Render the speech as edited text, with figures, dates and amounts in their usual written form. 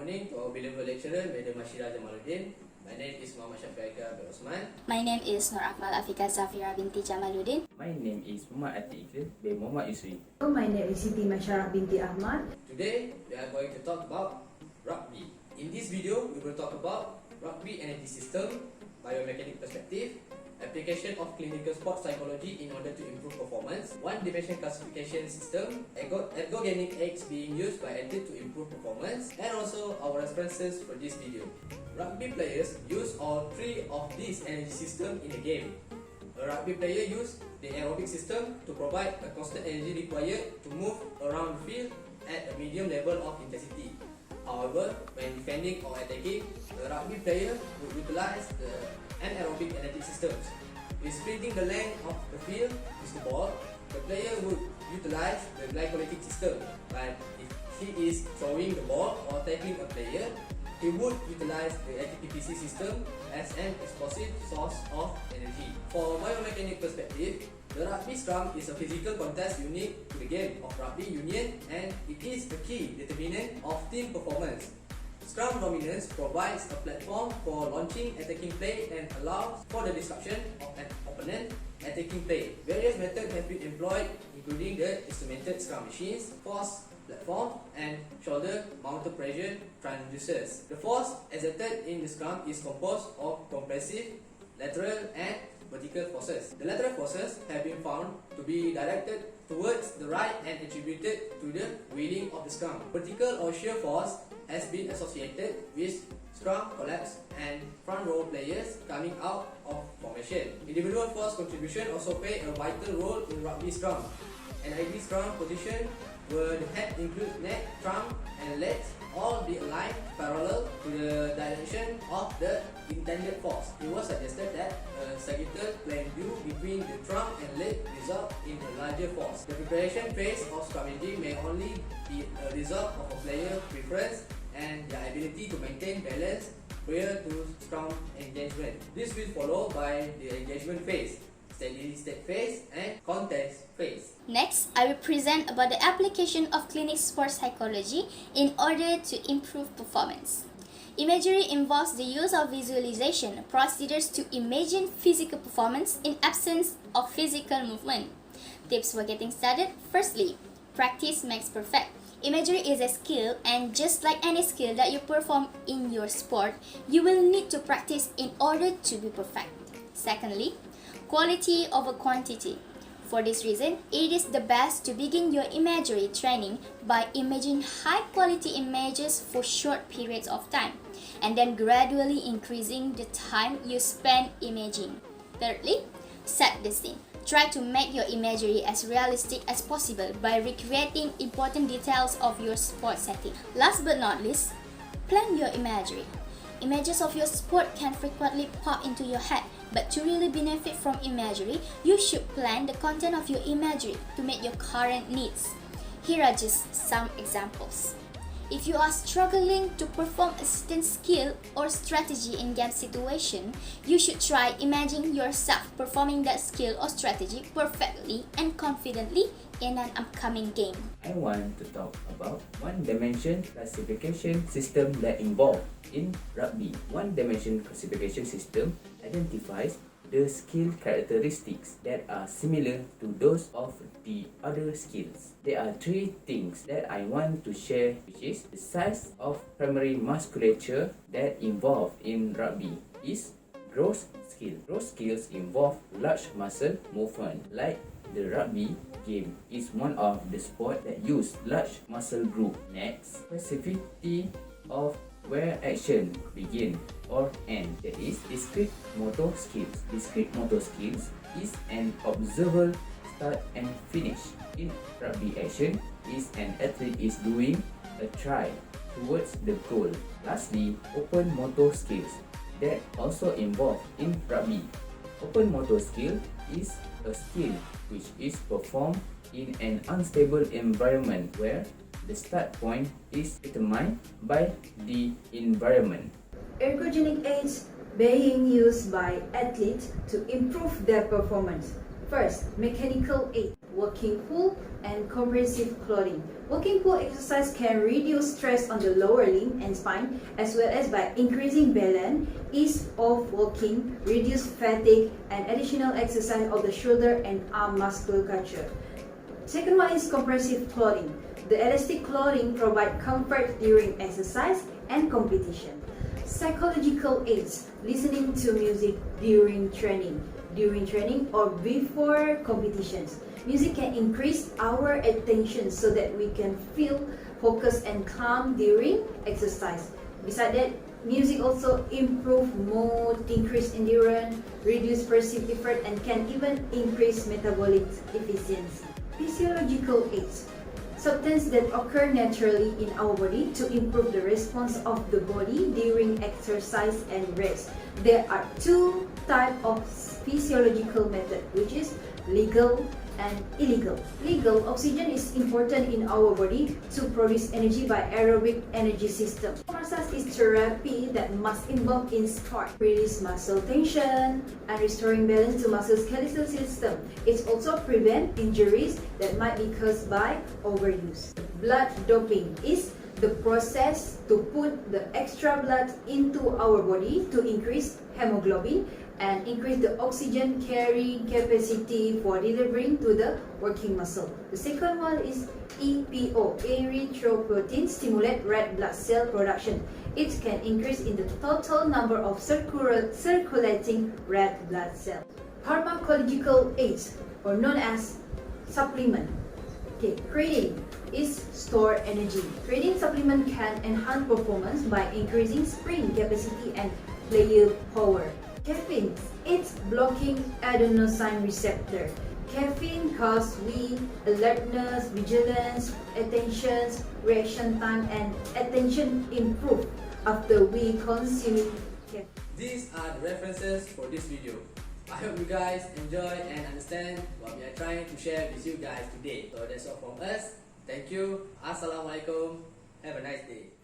morning to our beloved lecturer, Madam Mashira Jamaluddin. My name is Muhammad Syafiqa bin Osman. My name is Nur Akmal Afika Zafira binti Jamaluddin. My name is Muhammad Atiq bin Muhammad Yusri. My name is Siti Masharah binti Ahmad. Today, we are going to talk about rugby. In this video, we will talk about rugby energy system, biomechanic perspective, application of clinical sports psychology in order to improve performance, one-dimension classification system, ergogenic aids being used by athletes to improve performance, and also our references for this video. Rugby players use all three of these energy systems in a game. A rugby player uses the aerobic system to provide the constant energy required to move around the field at a medium level of intensity. However, when defending or attacking, the rugby player would utilize the anaerobic energy systems. With splitting the length of the field with the ball, the player would utilize the glycolytic system. But if he is throwing the ball or tackling a player, he would utilize the ATPPC system as an explosive source of energy. For biomechanic perspective, the rugby scrum is a physical contest unique to the game of rugby union, and it is the key determinant of team performance. Scrum dominance provides a platform for launching attacking play and allows for the disruption of an opponent attacking play. Various methods have been employed, including the instrumented scrum machines, force platform, and shoulder mounted pressure transducers. The force exerted in the scrum is composed of compressive, lateral, and vertical forces. The lateral forces have been found to be directed towards the right and attributed to the wheeling of the scrum. Vertical or shear force has been associated with scrum collapse and front row players coming out of formation. Individual force contribution also play a vital role in rugby scrum. An ideal scrum position where the head includes neck, trunk, and legs all be aligned parallel to the direction of the intended force. It was suggested that a sagittal plane view between the trunk and leg result in a larger force. The preparation phase of scrummaging may only be a result of a player preference and their ability to maintain balance prior to scrum engagement. This will follow by the engagement phase, steady state phase, and contest phase. Next, I will present about the application of clinical sports psychology in order to improve performance. Imagery involves the use of visualization procedures to imagine physical performance in absence of physical movement. Tips for getting started. Firstly, practice makes perfect. Imagery is a skill, and just like any skill that you perform in your sport, you will need to practice in order to be perfect. Secondly, quality over quantity. For this reason, it is the best to begin your imagery training by imagining high-quality images for short periods of time, and then gradually increasing the time you spend imaging. Thirdly, set the scene. Try to make your imagery as realistic as possible by recreating important details of your sport setting. Last but not least, plan your imagery. Images of your sport can frequently pop into your head, but to really benefit from imagery, you should plan the content of your imagery to meet your current needs. Here are just some examples. If you are struggling to perform a certain skill or strategy in game situation, you should try imagining yourself performing that skill or strategy perfectly and confidently in an upcoming game. I want to talk about one-dimension classification system that involved in rugby. One-dimension classification system identifies the skill characteristics that are similar to those of the other skills. There are three things that I want to share, which is the size of primary musculature that involved in rugby is gross skill. Gross skills involve large muscle movement, like the rugby game is one of the sports that use large muscle group. Next, specificity of where action begin or end, that is discrete motor skills. Discrete motor skills is an observable start and finish in rugby action is an athlete is doing a try towards the goal. Lastly, open motor skills that also involved in rugby. Open motor skill is a skill which is performed in an unstable environment where the start point is determined by the environment. Ergogenic aids being used by athletes to improve their performance. First, mechanical aid. walking pool, and comprehensive clothing. Walking pool exercise can reduce stress on the lower limb and spine, as well as by increasing balance, ease of walking, reduce fatigue, and additional exercise of the shoulder and arm musculature. Second one is comprehensive clothing. The elastic clothing provide comfort during exercise and competition. Psychological aids: listening to music during training or before competitions. Music can increase our attention so that we can feel focused and calm during exercise. Besides that, music also improve mood, increase endurance, reduce perceived effort, and can even increase metabolic efficiency. Physiological aids: substances that occur naturally in our body to improve the response of the body during exercise and rest. There are two types of physiological method, which is legal and illegal. Legal: oxygen is important in our body to produce energy by aerobic energy system. Massage is therapy that must involve in sport, release muscle tension and restoring balance to muscle skeletal system. It also prevent injuries that might be caused by overuse. Blood doping is the process to put the extra blood into our body to increase hemoglobin and increase the oxygen carrying capacity for delivering to the working muscle. The second one is EPO, erythropoietin, stimulate red blood cell production. It can increase in the total number of circulating red blood cells. Pharmacological aids, or known as supplement. Creatine is store energy. Creatine supplement can enhance performance by increasing sprint capacity and player power. Caffeine, it's blocking adenosine receptor. Caffeine causes alertness, vigilance, attention, reaction time, and attention improve after we consume caffeine. These are the references for this video. I hope you guys enjoy and understand what we are trying to share with you guys today. So that's all from us. Thank you. Assalamualaikum. Have a nice day.